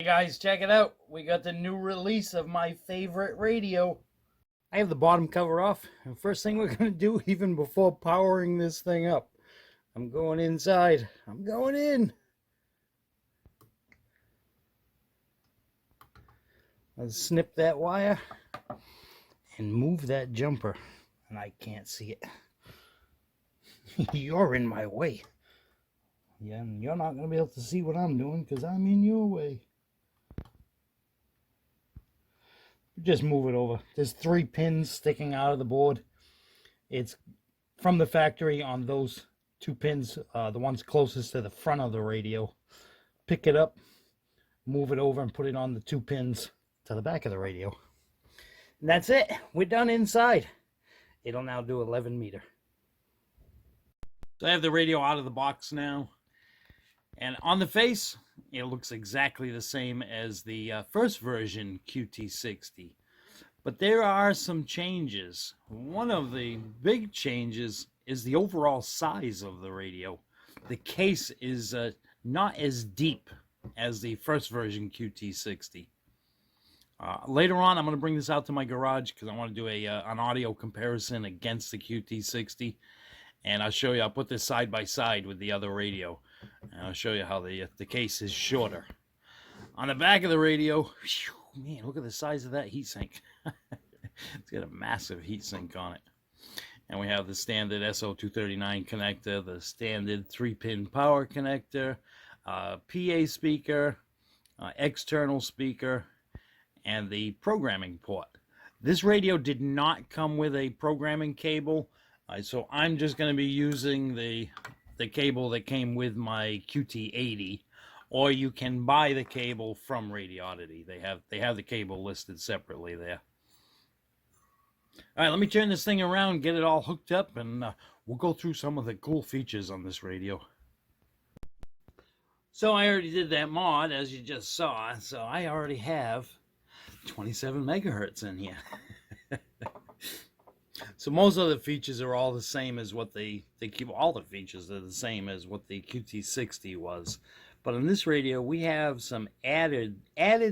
Hey guys, check it out. We got the new release of my favorite radio. I have the bottom cover off. And first thing we're going to do, even before powering this thing up, I'm going inside. I'm going in. Let's snip that wire and move that jumper. And I can't see it. You're in my way. Yeah, and you're not going to be able to see what I'm doing because I'm in your way. Just move it over. There's 3 pins sticking out of the board. It's from the factory on those 2 pins, the ones closest to the front of the radio. Pick it up, move it over, and put it on the 2 pins to the back of the radio. And that's it. We're done inside. It'll now do 11 meter. So I have the radio out of the box now. And on the face, it looks exactly the same as the first version QT60. But there are some changes. One of the big changes is the overall size of the radio. The case is not as deep as the first version QT60. Later on, I'm going to bring this out to my garage because I want to do an audio comparison against the QT60. And I'll show you, I'll put this side by side with the other radio. And I'll show you how the case is shorter. On the back of the radio, whew, man, look at the size of that heatsink. It's got a massive heatsink on it. And we have the standard SO239 connector, the standard 3-pin power connector, PA speaker, external speaker, and the programming port. This radio did not come with a programming cable. So I'm just going to be using the cable that came with my QT80, or you can buy the cable from Radioddity. They have the cable listed separately there. All right, let me turn this thing around, get it all hooked up, and we'll go through some of the cool features on this radio. So I already did that mod, as you just saw, so I already have 27 megahertz in here. So most of the features are all the same as what they keep. All the features are the same as what the QT60 was, but on this radio we have some added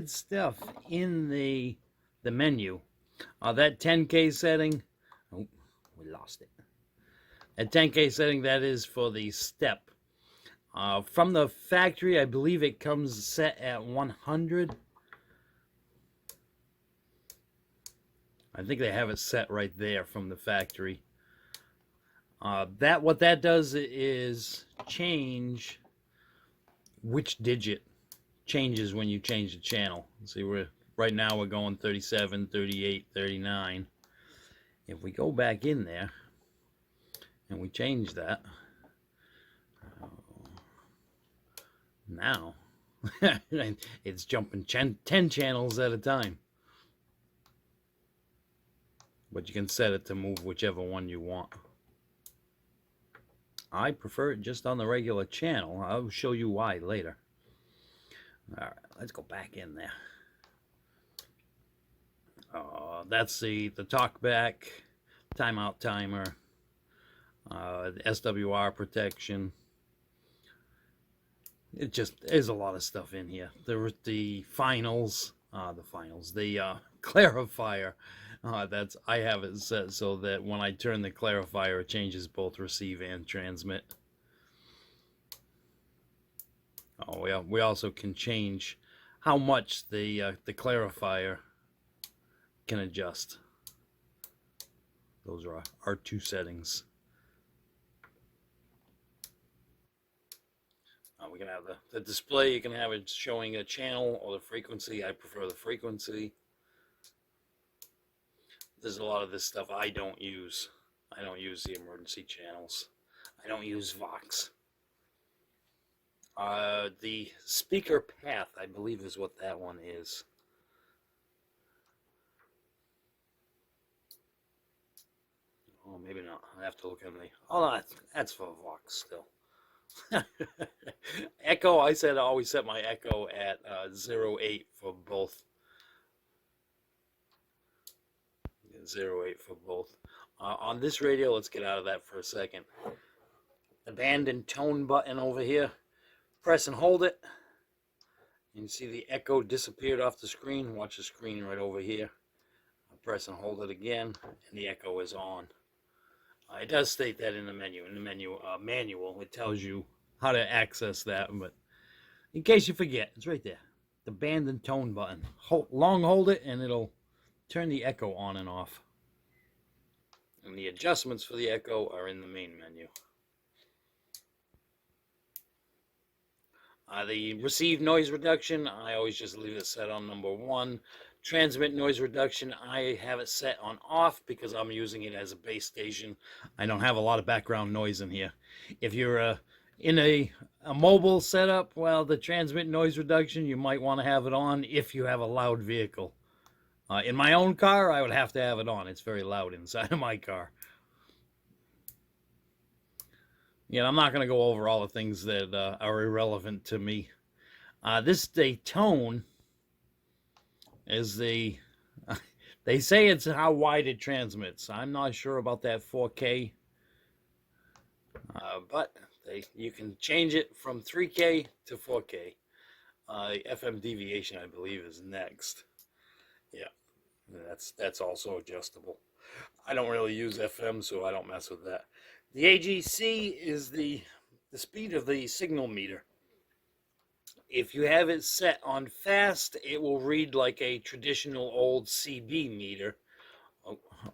stuff in the menu. That 10K setting, oh, we lost it. At 10K setting, that is for the step. From the factory, I believe it comes set at 100. I think they have it set right there from the factory. What that does is change which digit changes when you change the channel. See, right now we're going 37, 38, 39. If we go back in there and we change that, now it's jumping 10 channels at a time. But you can set it to move whichever one you want. I prefer it just on the regular channel. I'll show you why later. Alright, let's go back in there. That's the talkback, timeout timer, the SWR protection. It just, there's a lot of stuff in here. The finals, the clarifier. I have it set so that when I turn the clarifier, it changes both receive and transmit. We also can change how much the clarifier can adjust. Those are our 2 settings. We can have the display. You can have it showing a channel or the frequency. I prefer the frequency. There's a lot of this stuff I don't use. I don't use the emergency channels. I don't use Vox. The speaker path, I believe, is what that one is. Oh, maybe not. I have to look at the... Oh, that's for Vox still. Echo, I always set my echo at 0.8 for both. 0.8 for both. On this radio, let's get out of that for a second. The band and tone button over here, press and hold it, You can see the echo disappeared off the screen. Watch the screen right over here. I'll press and hold it again, and the echo is on. It does state that in the menu. In the menu manual, it tells you how to access that, but in case you forget, it's right there. The band and tone button. Hold it, and it'll turn the echo on and off. And the adjustments for the echo are in the main menu. The receive noise reduction, I always just leave it set on number 1. Transmit noise reduction, I have it set on off because I'm using it as a base station. I don't have a lot of background noise in here. If you're in a mobile setup, well, the transmit noise reduction, you might want to have it on if you have a loud vehicle. In my own car, I would have to have it on. It's very loud inside of my car. Yeah, I'm not going to go over all the things that are irrelevant to me. This tone is they say it's how wide it transmits. I'm not sure about that 4K, but you can change it from 3K to 4K. FM deviation, I believe, is next. Yeah, that's also adjustable. I don't really use FM, so I don't mess with that. The AGC is the speed of the signal meter. If you have it set on fast, it will read like a traditional old CB meter.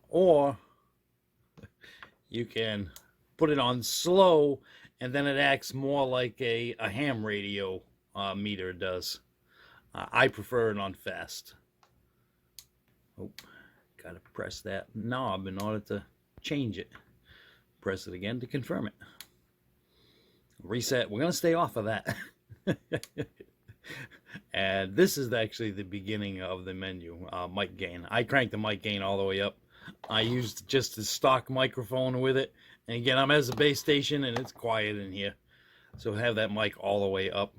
Or you can put it on slow, and then it acts more like a ham radio meter does. I prefer it on fast. Oh, gotta press that knob in order to change it. Press it again to confirm it. Reset. We're going to stay off of that. And this is actually the beginning of the menu, mic gain. I cranked the mic gain all the way up. I used just the stock microphone with it. And again, I'm as a base station and it's quiet in here. So have that mic all the way up.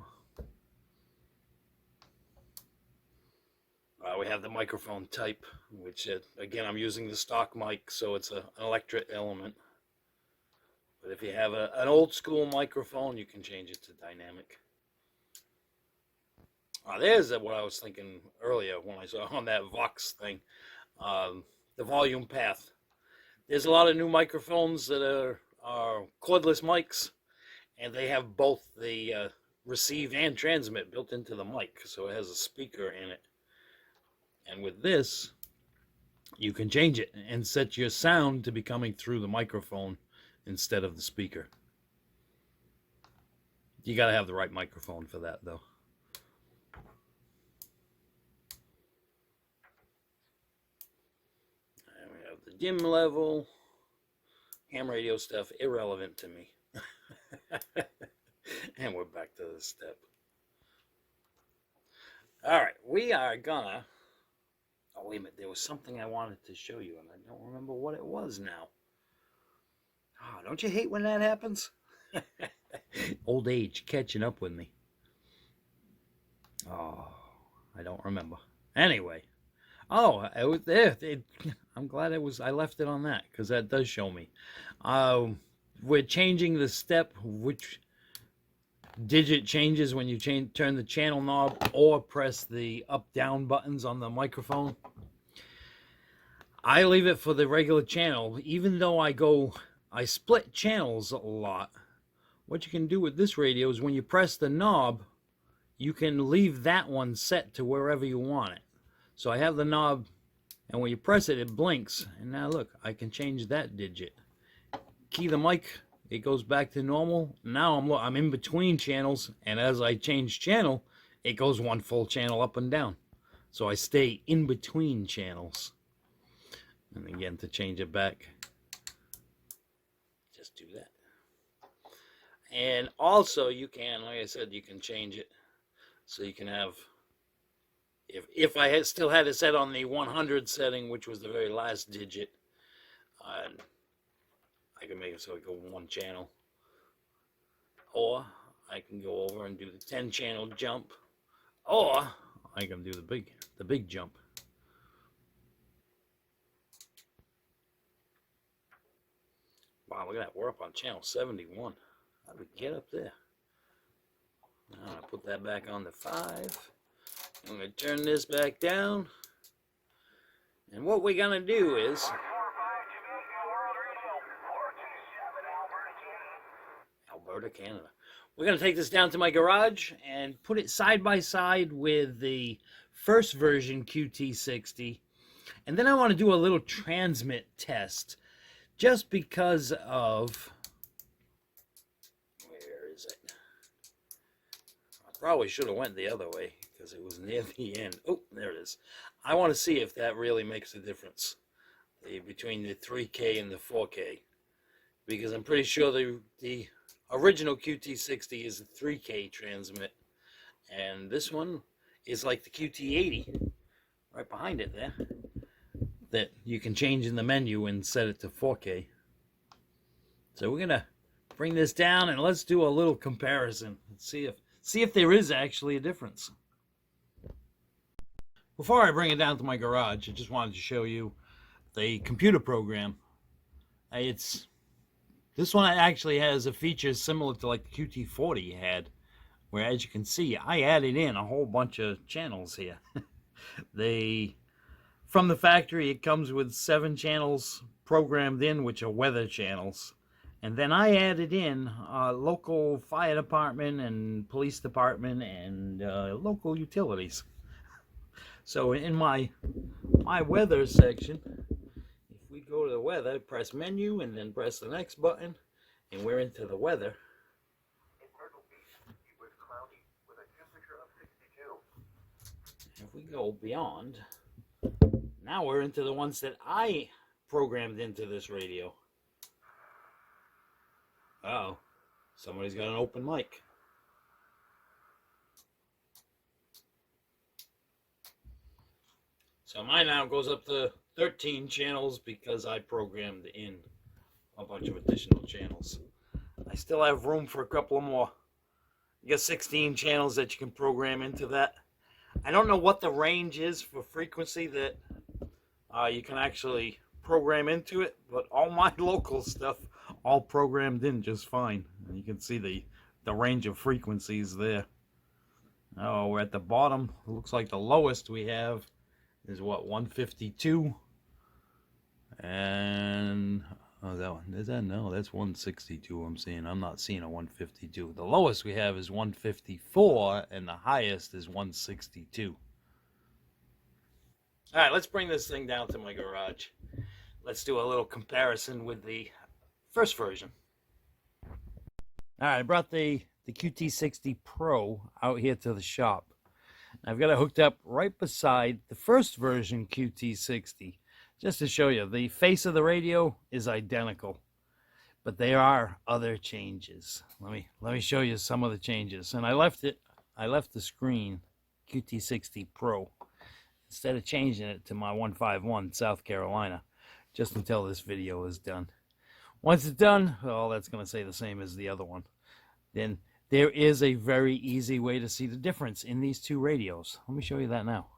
We have the microphone type, which again, I'm using the stock mic, so it's an electric element. But if you have an old school microphone, you can change it to dynamic. There's what I was thinking earlier when I saw on that Vox thing, the volume path. There's a lot of new microphones that are cordless mics, and they have both the receive and transmit built into the mic, so it has a speaker in it. And with this, you can change it and set your sound to be coming through the microphone instead of the speaker. You got to have the right microphone for that, though. And we have the dim level. Ham radio stuff, irrelevant to me. And we're back to the step. All right, we are gonna... Oh, wait a minute. There was something I wanted to show you, and I don't remember what it was now. Oh, don't you hate when that happens? Old age catching up with me. Oh, I don't remember. Anyway. Oh, it was there. I'm glad it was. I left it on that because that does show me. We're changing the step, which digit changes when you turn the channel knob or press the up-down buttons on the microphone. I leave it for the regular channel, even though I split channels a lot. What you can do with this radio is when you press the knob, you can leave that one set to wherever you want it. So I have the knob, and when you press it, it blinks. And now look, I can change that digit. Key the mic, it goes back to normal. Now I'm in between channels, and as I change channel, it goes one full channel up and down. So I stay in between channels. And again, to change it back, just do that. And also you can, like I said, you can change it. So you can have, if I still had it set on the 100 setting, which was the very last digit, I can make it so it go one channel. Or I can go over and do the 10 channel jump. Or I can do the big jump. Wow, look at that. We're up on channel 71. How did we get up there? I'm going to put that back on the 5. I'm going to turn this back down. And what we're going to do is... Alberta, Canada. We're going to take this down to my garage and put it side by side with the first version QT60. And then I want to do a little transmit test. Just because of... Where is it? I probably should have went the other way because it was near the end. Oh, there it is. I want to see if that really makes a difference between the 3K and the 4K. Because I'm pretty sure the original QT60 is a 3K transmit. And this one is like the QT80. Right behind it there. That you can change in the menu and set it to 4K. So we're going to bring this down and let's do a little comparison. Let's see if there is actually a difference. Before I bring it down to my garage, I just wanted to show you the computer program. This one actually has a feature similar to like the QT40 had, where as you can see, I added in a whole bunch of channels here. From the factory, it comes with 7 channels programmed in, which are weather channels. And then I added in local fire department and police department and local utilities. So in my weather section, if we go to the weather, press menu and then press the next button, and we're into the weather. If we go beyond, now we're into the ones that I programmed into this radio. Uh-oh, somebody's got an open mic. So mine now goes up to 13 channels because I programmed in a bunch of additional channels. I still have room for a couple more. You got 16 channels that you can program into that. I don't know what the range is for frequency that you can actually program into it, but all my local stuff all programmed in just fine. And you can see the range of frequencies there. Oh, we're at the bottom. It looks like the lowest we have is what, 152? And oh, that one is that? No, that's 162. I'm seeing. I'm not seeing a 152. The lowest we have is 154, and the highest is 162. All right, let's bring this thing down to my garage. Let's do a little comparison with the first version. All right, I brought the QT60 Pro out here to the shop. I've got it hooked up right beside the first version QT60, just to show you. The face of the radio is identical, but there are other changes. Let me show you some of the changes. And I left the screen QT60 Pro instead of changing it to my 151 South Carolina, just until this video is done. Once it's done, well, that's going to say the same as the other one. Then there is a very easy way to see the difference in these two radios. Let me show you that now.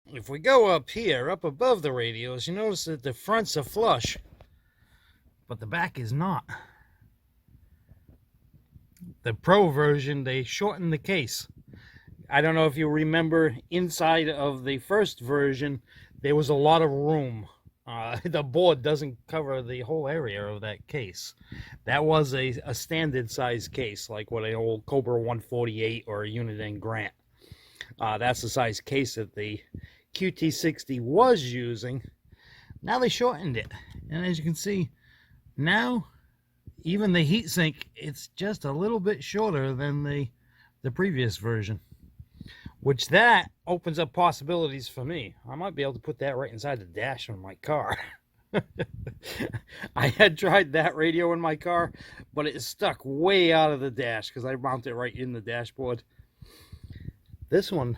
If we go up here, up above the radios, you notice that the fronts are flush, but the back is not. The Pro version, they shortened the case. I don't know if you remember, inside of the first version, there was a lot of room. The board doesn't cover the whole area of that case. That was a standard size case, like what an old Cobra 148 or a Uniden Grant. That's the size case that the QT60 was using. Now they shortened it, and as you can see, now even the heatsink, it's just a little bit shorter than the previous version, which that opens up possibilities for me. I might be able to put that right inside the dash of my car. I had tried that radio in my car, but it stuck way out of the dash because I mounted it right in the dashboard. This one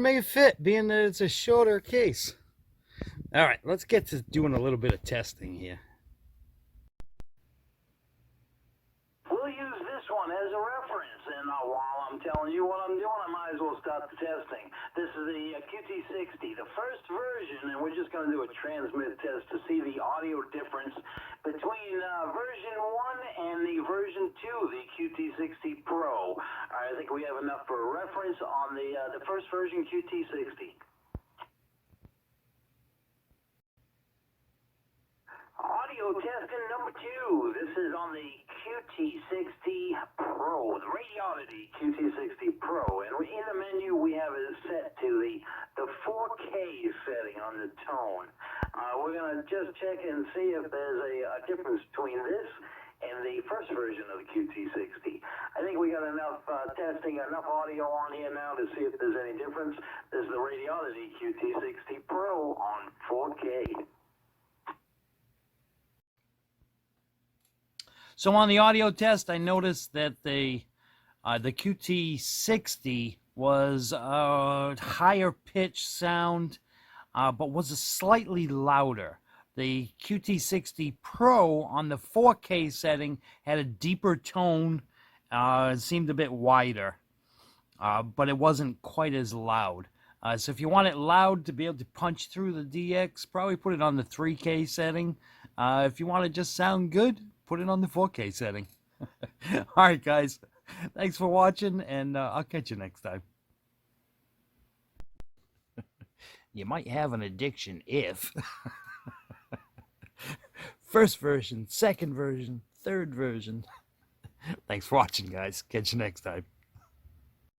may fit, being that it's a shorter case. All right, let's get to doing a little bit of testing here. We'll use this one as a reference, and while I'm telling you what I'm doing, I might as well start start the testing. This is the QT60, the first version, and we're just going to do a transmit test to see the audio difference between version 1 and the version 2, the QT60 Pro. I think we have enough for a reference on the first version QT60. Audio testing number 2. This is on the QT60 Pro, the Radioddity QT60 Pro. And in the menu, we have it set to the 4K setting on the tone. We're going to just check and see if there's a difference between this and the first version of the QT60. I think we got enough testing, enough audio on here now to see if there's any difference. This is the Radioddity QT60 Pro on 4K. So on the audio test, I noticed that the QT60 was a higher pitch sound, but was slightly louder. The QT60 Pro on the 4K setting had a deeper tone. It seemed a bit wider, but it wasn't quite as loud. So if you want it loud to be able to punch through the DX, probably put it on the 3K setting. If you want to just sound good, put it on the 4K setting. All right, guys. Thanks for watching, and I'll catch you next time. You might have an addiction if... First version, second version, third version. Thanks for watching, guys. Catch you next time.